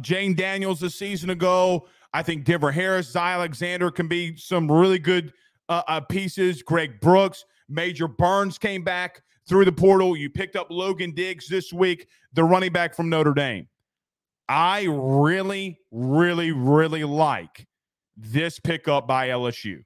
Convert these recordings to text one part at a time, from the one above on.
Jane Daniels a season ago. I think Denver Harris, Zy Alexander can be some really good pieces. Greg Brooks, Major Burns came back through the portal. You picked up Logan Diggs this week, the running back from Notre Dame. I really, really, really like this pickup by LSU.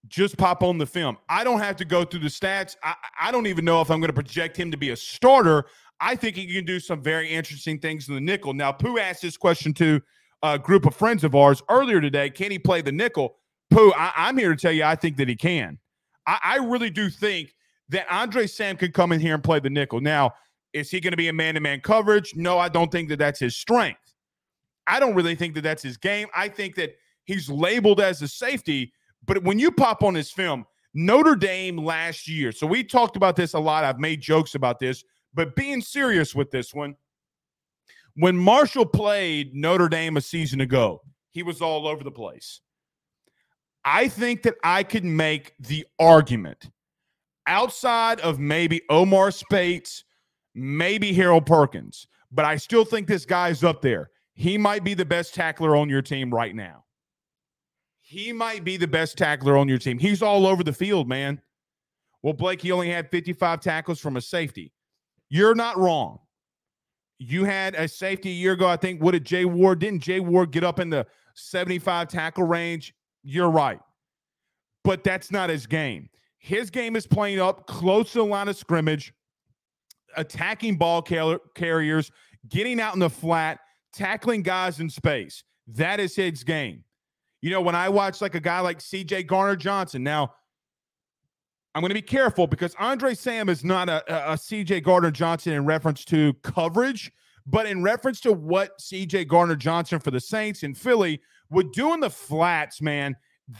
Just pop on the film. I don't have to go through the stats. I don't even know if I'm going to project him to be a starter. I think he can do some very interesting things in the nickel. Now, Pooh asked this question to a group of friends of ours earlier today. Can he play the nickel? Pooh, I'm here to tell you I think that he can. I really do think that Andre Sam could come in here and play the nickel. Now, is he going to be a man-to-man coverage? No, I don't think that that's his strength. I don't really think that that's his game. I think that he's labeled as a safety, but when you pop on his film, Notre Dame last year, so we talked about this a lot. I've made jokes about this, but being serious with this one, when Marshall played Notre Dame a season ago, he was all over the place. I think that I could make the argument outside of maybe Omar Spates, maybe Harold Perkins, but I still think this guy's up there. He might be the best tackler on your team right now. He might be the best tackler on your team. He's all over the field, man. Well, Blake, he only had 55 tackles from a safety. You're not wrong. You had a safety a year ago, I think. What did Jay Ward? Didn't Jay Ward get up in the 75 tackle range? You're right. But that's not his game. His game is playing up close to the line of scrimmage, attacking ball carriers, getting out in the flat, tackling guys in space. That is his game. You know, when I watch like a guy like C.J. Gardner-Johnson, now I'm going to be careful because Andre Sam is not a C.J. Gardner-Johnson in reference to coverage, but in reference to what C.J. Gardner-Johnson for the Saints in Philly would do in the flats, man,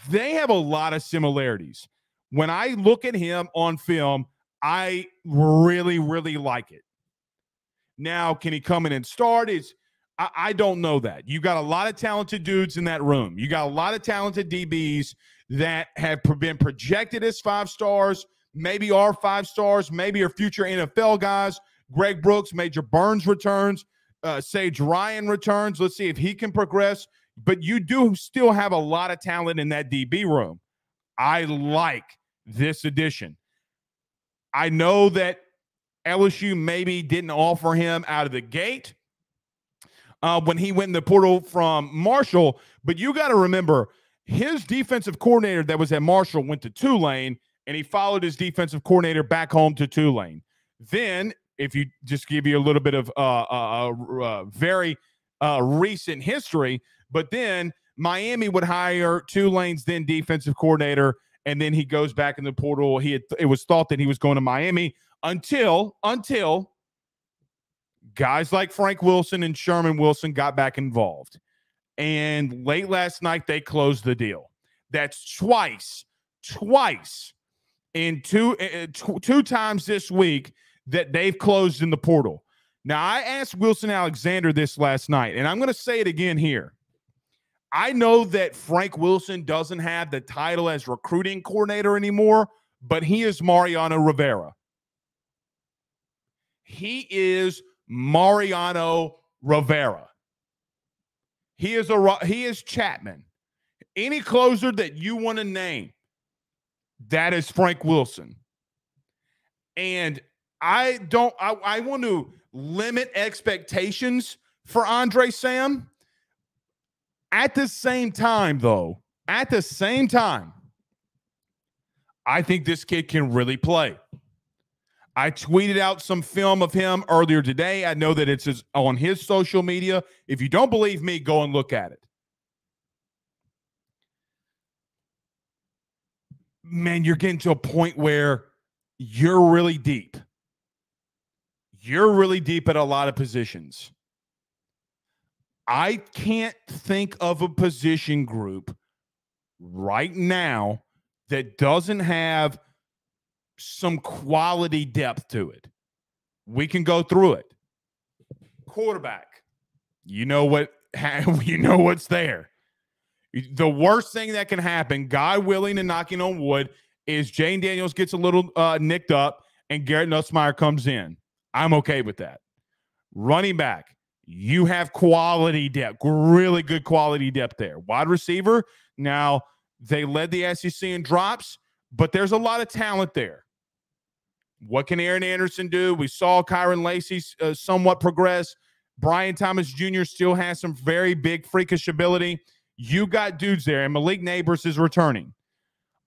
they have a lot of similarities. When I look at him on film, I really, really like it. Now, can he come in and start? I don't know that. You got a lot of talented dudes in that room. You got a lot of talented DBs that have been projected as 5 stars, maybe are 5 stars, maybe are future NFL guys. Greg Brooks, Major Burns returns. Sage Ryan returns. Let's see if he can progress. But you do still have a lot of talent in that DB room. I like this addition. I know that LSU maybe didn't offer him out of the gate when he went in the portal from Marshall, but you got to remember his defensive coordinator that was at Marshall went to Tulane, and he followed his defensive coordinator back home to Tulane. Then, if you just give you a little bit of very recent history, but then Miami would hire Tulane's then defensive coordinator, and then he goes back in the portal. It was thought that he was going to Miami until guys like Frank Wilson and Sherman Wilson got back involved. And late last night, they closed the deal. That's twice in two times this week that they've closed in the portal. Now, I asked Wilson Alexander this last night, and I'm going to say it again here. I know that Frank Wilson doesn't have the title as recruiting coordinator anymore, but he is Mariano Rivera. He is Mariano Rivera. He is Chapman. Any closer that you want to name, that is Frank Wilson. And I want to limit expectations for Andre Sam. At the same time, I think this kid can really play. I tweeted out some film of him earlier today. I know that it's on his social media. If you don't believe me, go and look at it. Man, you're getting to a point where you're really deep. You're really deep at a lot of positions. I can't think of a position group right now that doesn't have some quality depth to it. We can go through it. Quarterback, you know what's there. The worst thing that can happen, God willing and knocking on wood, is Jane Daniels gets a little nicked up and Garrett Nussmeier comes in. I'm okay with that. Running back, You have quality depth, really good quality depth there. Wide receiver, now they led the SEC in drops, but there's a lot of talent there. What can Aaron Anderson do? We saw Kyron Lacey somewhat progress. Brian Thomas Jr. still has some very big freakish ability. You got dudes there, and Malik Neighbors is returning.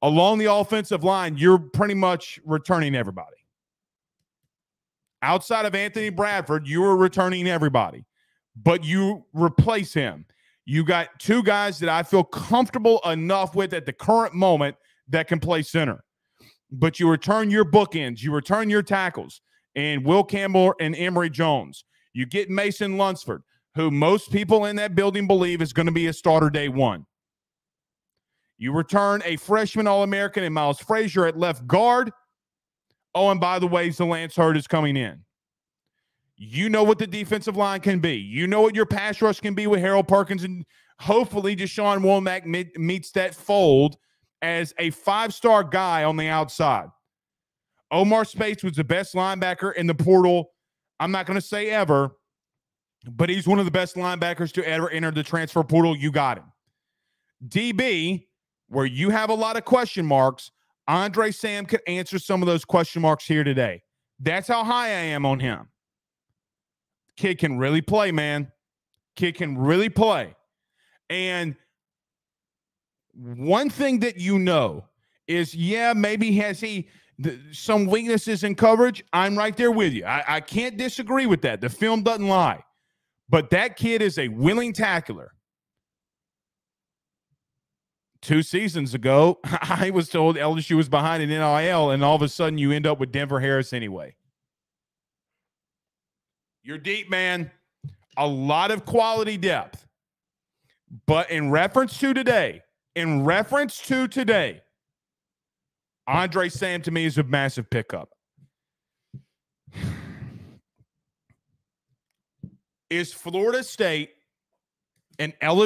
Along the offensive line, you're pretty much returning everybody. Outside of Anthony Bradford, you are returning everybody, but you replace him. You got two guys that I feel comfortable enough with at the current moment that can play center. But you return your bookends, you return your tackles, and Will Campbell and Emory Jones. You get Mason Lunsford, who most people in that building believe is going to be a starter day one. You return a freshman All-American in Miles Frazier at left guard. Oh, and by the way, Lance Hurd is coming in. You know what the defensive line can be. You know what your pass rush can be with Harold Perkins, and hopefully Deshaun Womack meets that fold as a five-star guy on the outside. Omar Speights was the best linebacker in the portal. I'm not going to say ever, but he's one of the best linebackers to ever enter the transfer portal. You got him. DB, where you have a lot of question marks, Andre Sam could answer some of those question marks here today. That's how high I am on him. Kid can really play, man. Kid can really play. And one thing that you know is, yeah, maybe has he some weaknesses in coverage. I'm right there with you. I can't disagree with that. The film doesn't lie. But that kid is a willing tackler. 2 seasons ago, I was told LSU was behind in NIL, and all of a sudden you end up with Denver Harris anyway. You're deep, man. A lot of quality depth. But in reference to today, Andre Sam to me is a massive pickup. Is Florida State and LSU